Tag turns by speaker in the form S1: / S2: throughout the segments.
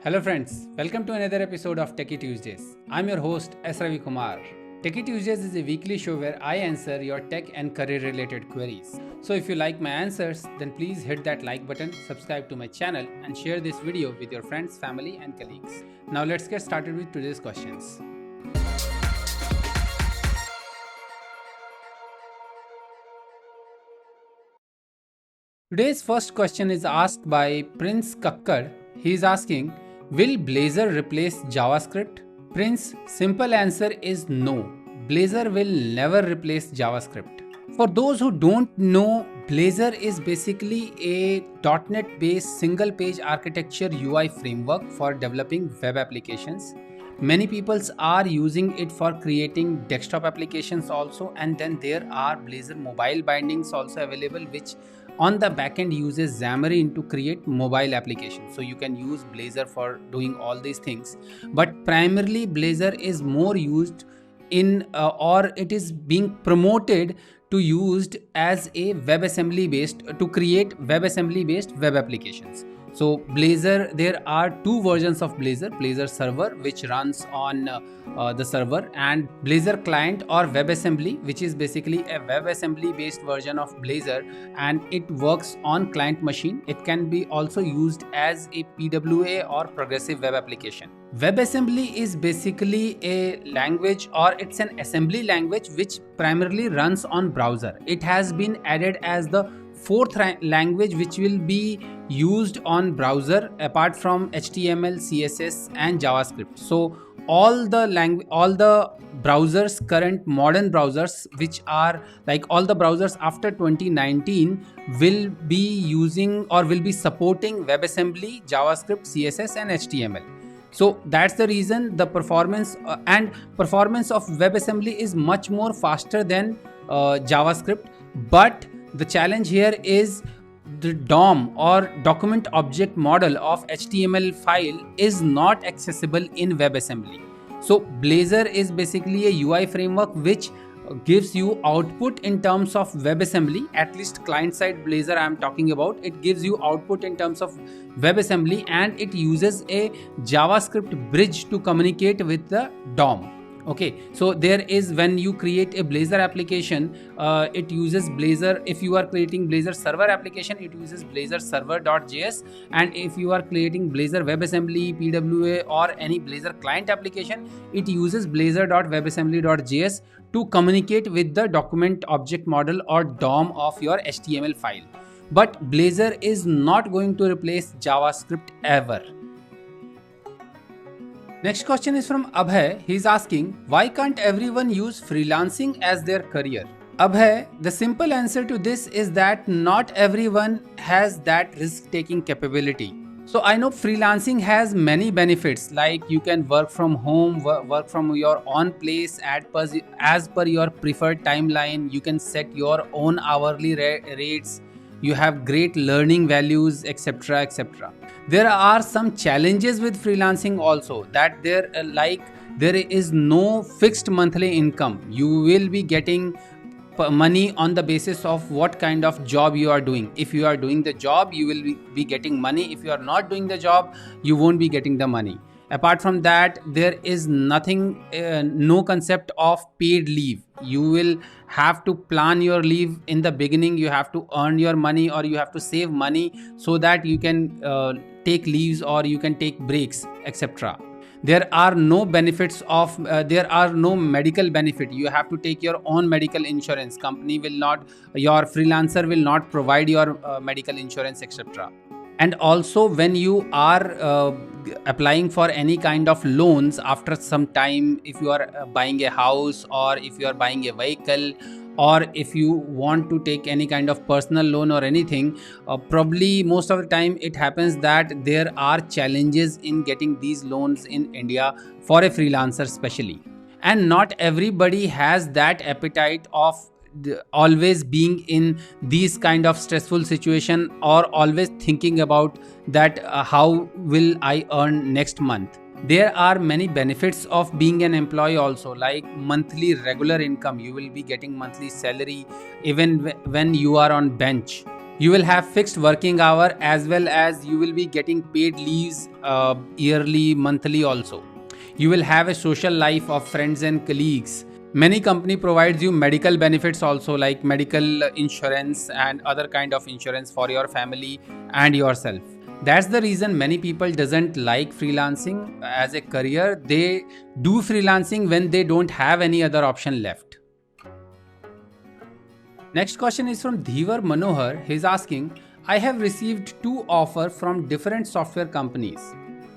S1: Hello friends, welcome to another episode of Techie Tuesdays. I'm your host S. Ravi Kumar. Techie Tuesdays is a weekly show where I answer your tech and career related queries. So if you like my answers, then please hit that like button, subscribe to my channel and share this video with your friends, family and colleagues. Now let's get started with today's questions. Today's first question is asked by Prince Kakkar. He is asking, will Blazor replace JavaScript? Prince, simple answer is no. Blazor will never replace JavaScript. For those who don't know, Blazor is basically a .NET based single page architecture UI framework for developing web applications. Many people are using it for creating desktop applications also, and then there are Blazor mobile bindings also available, which on the backend uses Xamarin to create mobile applications. So you can use Blazor for doing all these things, but primarily Blazor is more used in or it is being promoted to used as a WebAssembly based to create WebAssembly based web applications. So Blazor, there are two versions of Blazor: Blazor server, which runs on the server, and Blazor client or WebAssembly, which is basically a WebAssembly based version of Blazor, and it works on client machine. It can be also used as a PWA or progressive web application. WebAssembly is basically a language, or it's an assembly language which primarily runs on browser. It has been added as the fourth language which will be used on browser apart from HTML, CSS and JavaScript. So all the browsers, current modern browsers, which are like all the browsers after 2019, will be using or will be supporting WebAssembly, JavaScript, CSS and HTML. So that's the reason the performance of WebAssembly is much more faster than JavaScript. But the challenge here is the DOM or document object model of HTML file is not accessible in WebAssembly. So Blazor is basically a UI framework which gives you output in terms of WebAssembly. At least client side Blazor I am talking about, it gives you output in terms of WebAssembly, and it uses a JavaScript bridge to communicate with the DOM. Okay, so there is, when you create a Blazor application, it uses Blazor. If you are creating Blazor server application, it uses Blazor server.js, and if you are creating Blazor WebAssembly, PWA or any Blazor client application, it uses Blazor.webassembly.js to communicate with the document object model or DOM of your HTML file. But Blazor is not going to replace JavaScript ever. Next question is from Abhay. He's asking, why can't everyone use freelancing as their career? Abhay, the simple answer to this is that not everyone has that risk-taking capability. So I know freelancing has many benefits, like you can work from home, work from your own place as per your preferred timeline. You can set your own hourly rates. You have great learning values, etc., etc. There are some challenges with freelancing also, that there is no fixed monthly income. You will be getting money on the basis of what kind of job you are doing. If you are doing the job, you will be getting money. If you are not doing the job, you won't be getting the money. Apart from that, there is nothing, no concept of paid leave. You will have to plan your leave in the beginning. You have to earn your money, or you have to save money so that you can take leaves or you can take breaks, etc. There are no benefits of there are no medical benefit. You have to take your own medical insurance. Company will not, your freelancer will not provide your medical insurance, etc. And also, when you are applying for any kind of loans after some time, if you are buying a house, or if you are buying a vehicle, or if you want to take any kind of personal loan or anything, probably most of the time it happens that there are challenges in getting these loans in India for a freelancer especially. And not everybody has that appetite of always being in these kind of stressful situation, or always thinking about that how will I earn next month. There are many benefits of being an employee also, like monthly regular income. You will be getting monthly salary even when you are on bench. You will have fixed working hour, as well as you will be getting paid leaves yearly, monthly also. You will have a social life of friends and colleagues. Many company provides you medical benefits also, like medical insurance and other kind of insurance for your family and yourself. That's the reason many people doesn't like freelancing as a career. They do freelancing when they don't have any other option left. Next question is from Dhivar Manohar. He's asking, I have received two offers from different software companies.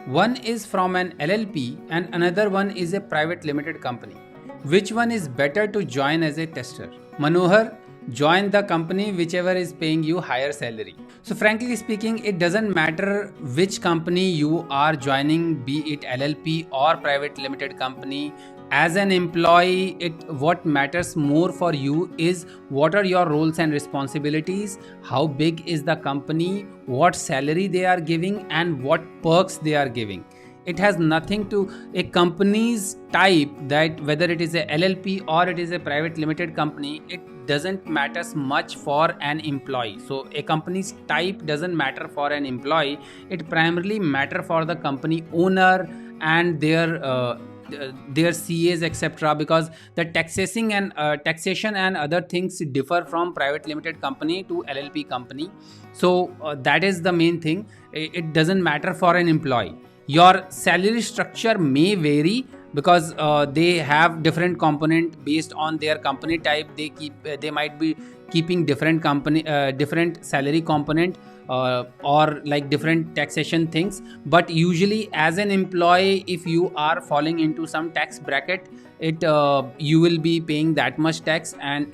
S1: One is from an LLP and another one is a private limited company. Which one is better to join as a tester? Manohar, join the company whichever is paying you higher salary. So frankly speaking, it doesn't matter which company you are joining, be it LLP or private limited company. As an employee, what matters more for you is what are your roles and responsibilities, how big is the company, what salary they are giving, and what perks they are giving. It has nothing to a company's type, that whether it is a LLP or it is a private limited company, it doesn't matter much for an employee. So a company's type doesn't matter for an employee. It primarily matter for the company owner and their CAs, etc., because the taxation and other things differ from private limited company to LLP company. So that is the main thing. It doesn't matter for an employee. Your salary structure may vary because they have different component based on their company type. They might be keeping different salary component or like different taxation things. But usually as an employee, if you are falling into some tax bracket, you will be paying that much tax, and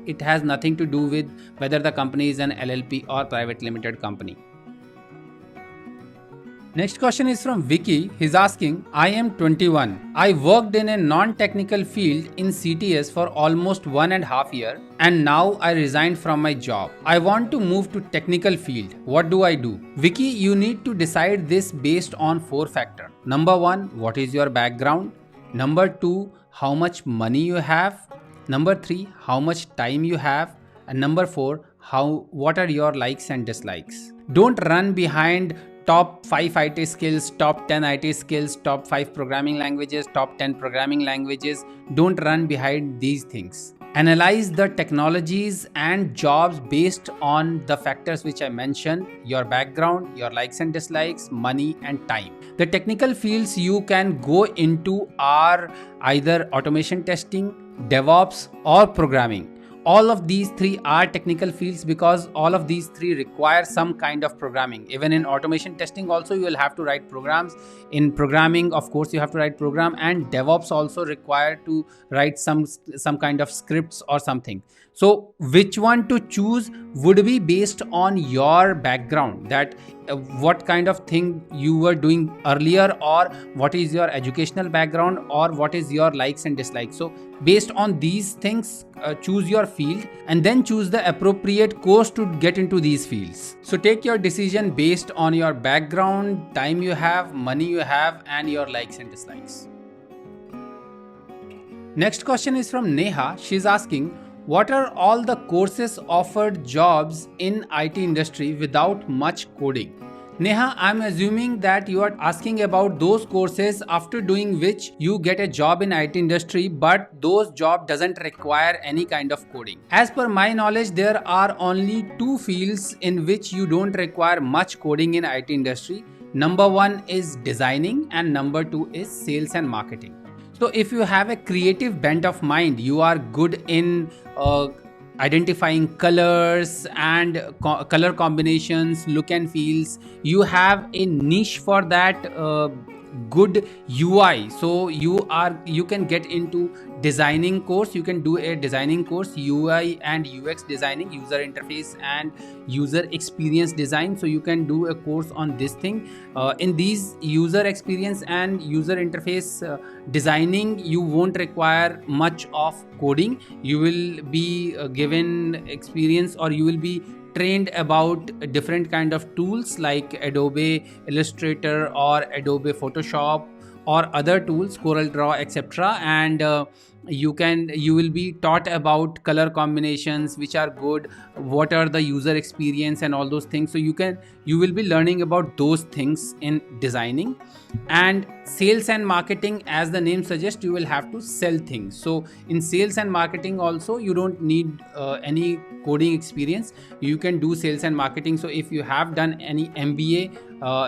S1: it has nothing to do with whether the company is an LLP or private limited company. Next question is from Vicky. He's asking, I am 21. I worked in a non-technical field in CTS for almost 1.5 years, and now I resigned from my job. I want to move to technical field. What do I do? Vicky, you need to decide this based on 4 factors. Number 1, what is your background? Number 2, how much money you have? Number 3, how much time you have? And number 4, what are your likes and dislikes? Don't run behind top 5 IT skills, top 10 IT skills, top 5 programming languages, top 10 programming languages. Don't run behind these things. Analyze the technologies and jobs based on the factors which I mentioned: your background, your likes and dislikes, money, and time. The technical fields you can go into are either automation testing, DevOps, or programming. All of these 3 are technical fields because all of these 3 require some kind of programming. Even in automation testing also, you will have to write programs. In programming, of course, you have to write program, and DevOps also require to write some kind of scripts or something. So which one to choose would be based on your background, that what kind of thing you were doing earlier, or what is your educational background, or what is your likes and dislikes. So based on these things, choose your field and then choose the appropriate course to get into these fields. So take your decision based on your background, time you have, money you have, and your likes and dislikes. Next question is from Neha. She's asking, what are all the courses offered jobs in IT industry without much coding? Neha, I'm assuming that you are asking about those courses after doing which you get a job in IT industry, but those job doesn't require any kind of coding. As per my knowledge, there are only 2 fields in which you don't require much coding in IT industry. Number 1 is designing, and number 2 is sales and marketing. So if you have a creative bent of mind, you are good in identifying colors and color combinations, look and feels, you have a niche for that good UI. So you can get into designing course. You can do a designing course, UI and UX designing, user interface and user experience design. So you can do a course on this thing. In these user experience and user interface designing, you won't require much of coding. You will be given experience, or you will be trained about different kind of tools like Adobe Illustrator or Adobe Photoshop or other tools, CorelDRAW, etc. And you will be taught about color combinations which are good, what are the user experience and all those things. So you will be learning about those things in designing. And sales and marketing, as the name suggests, you will have to sell things. So in sales and marketing also, you don't need any coding experience. You can do sales and marketing. So if you have done any MBA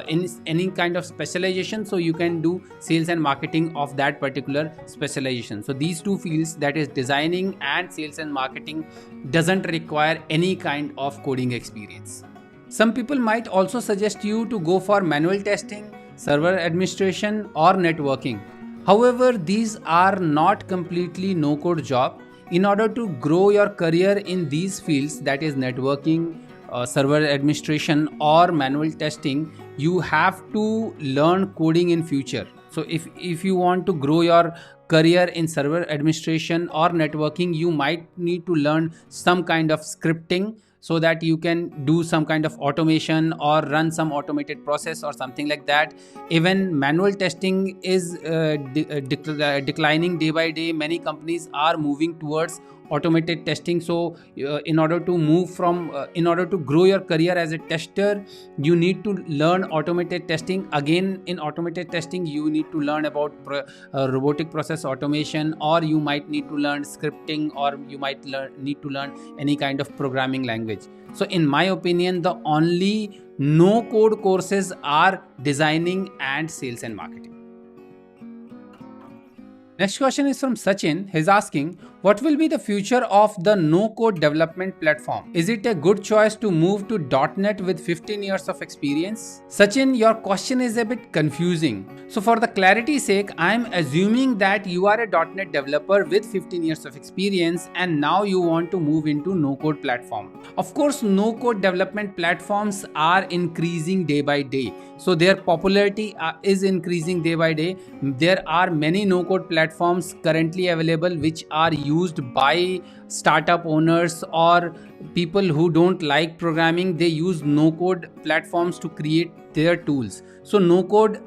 S1: in any kind of specialization, so you can do sales and marketing of that particular specialization. So these two fields, that is designing and sales and marketing, doesn't require any kind of coding experience. Some people might also suggest you to go for manual testing, server administration, or networking. However, these are not completely no-code job. In order to grow your career in these fields, that is networking, server administration, or manual testing, you have to learn coding in future. So if you want to grow your career in server administration or networking, you might need to learn some kind of scripting, so that you can do some kind of automation or run some automated process or something like that. Even manual testing is declining day by day. Many companies are moving towards automated testing. So in order to grow your career as a tester, you need to learn automated testing. Again, in automated testing, you need to learn about robotic process automation, or you might need to learn scripting, or you might need to learn any kind of programming language. So in my opinion, the only no code courses are designing and sales and marketing. Next question is from Sachin. He's asking, what will be the future of the no-code development platform? Is it a good choice to move to .NET with 15 years of experience? Sachin, your question is a bit confusing. So for the clarity's sake, I'm assuming that you are a .NET developer with 15 years of experience and now you want to move into no-code platform. Of course, no-code development platforms are increasing day by day. So their popularity is increasing day by day. There are many no-code platforms currently available which are used by startup owners or people who don't like programming. They use no-code platforms to create their tools. So no-code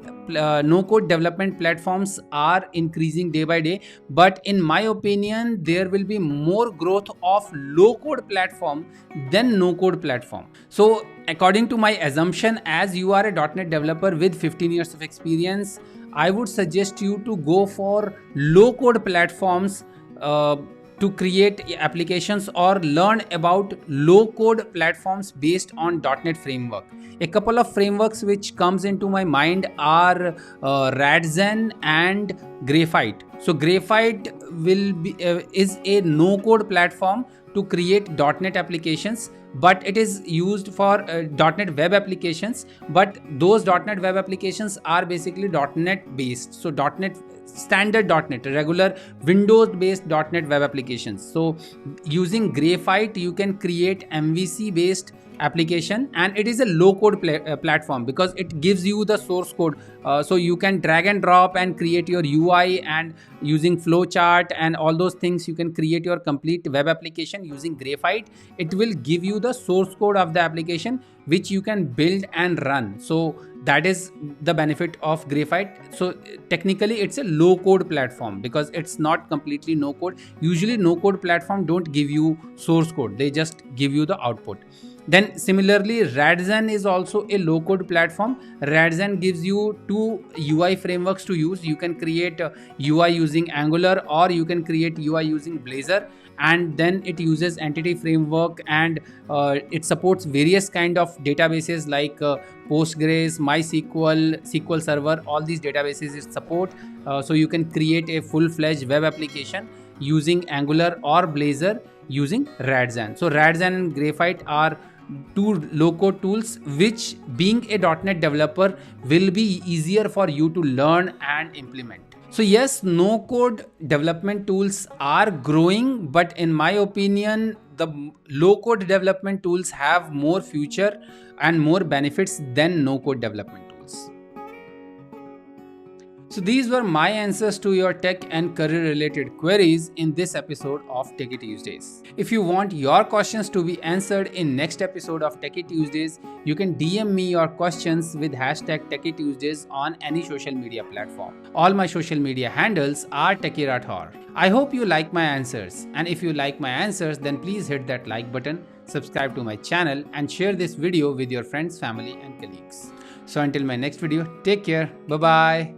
S1: development platforms are increasing day by day, but in my opinion, there will be more growth of low-code platform than no-code platform. So according to my assumption, as you are a .NET developer with 15 years of experience, I would suggest you to go for low-code platforms to create applications, or learn about low-code platforms based on .NET framework. A couple of frameworks which comes into my mind are Radzen and Graphite. So Graphite is a no-code platform to create .NET applications, but it is used for .NET web applications, but those .NET web applications are basically .NET based. So .NET standard .NET, regular Windows based .NET web applications. So using Graphite, you can create MVC based application, and it is a low code platform because it gives you the source code, so you can drag and drop and create your UI, and using flowchart and all those things you can create your complete web application using Graphite. It will give you the source code of the application which you can build and run. So that is the benefit of Graphite. So technically it's a low code platform because it's not completely no code. Usually no code platform don't give you source code, they just give you the output. Then similarly, Radzen is also a low code platform. Radzen gives you two UI frameworks to use. You can create UI using Angular, or you can create UI using Blazor, and then it uses entity framework, and it supports various kind of databases like Postgres, MySQL, SQL Server. All these databases it support, so you can create a full-fledged web application using Angular or Blazor using Radzen. So Radzen and Graphite are two low-code tools which, being a .NET developer, will be easier for you to learn and implement. So yes, no-code development tools are growing, but in my opinion, the low-code development tools have more future and more benefits than no-code development tools. So these were my answers to your tech and career related queries in this episode of Techie Tuesdays. If you want your questions to be answered in next episode of Techie Tuesdays, you can DM me your questions with hashtag Techie Tuesdays on any social media platform. All my social media handles are Techie Rathor. I hope you like my answers, and if you like my answers, then please hit that like button, subscribe to my channel and share this video with your friends, family and colleagues. So until my next video, take care, bye bye.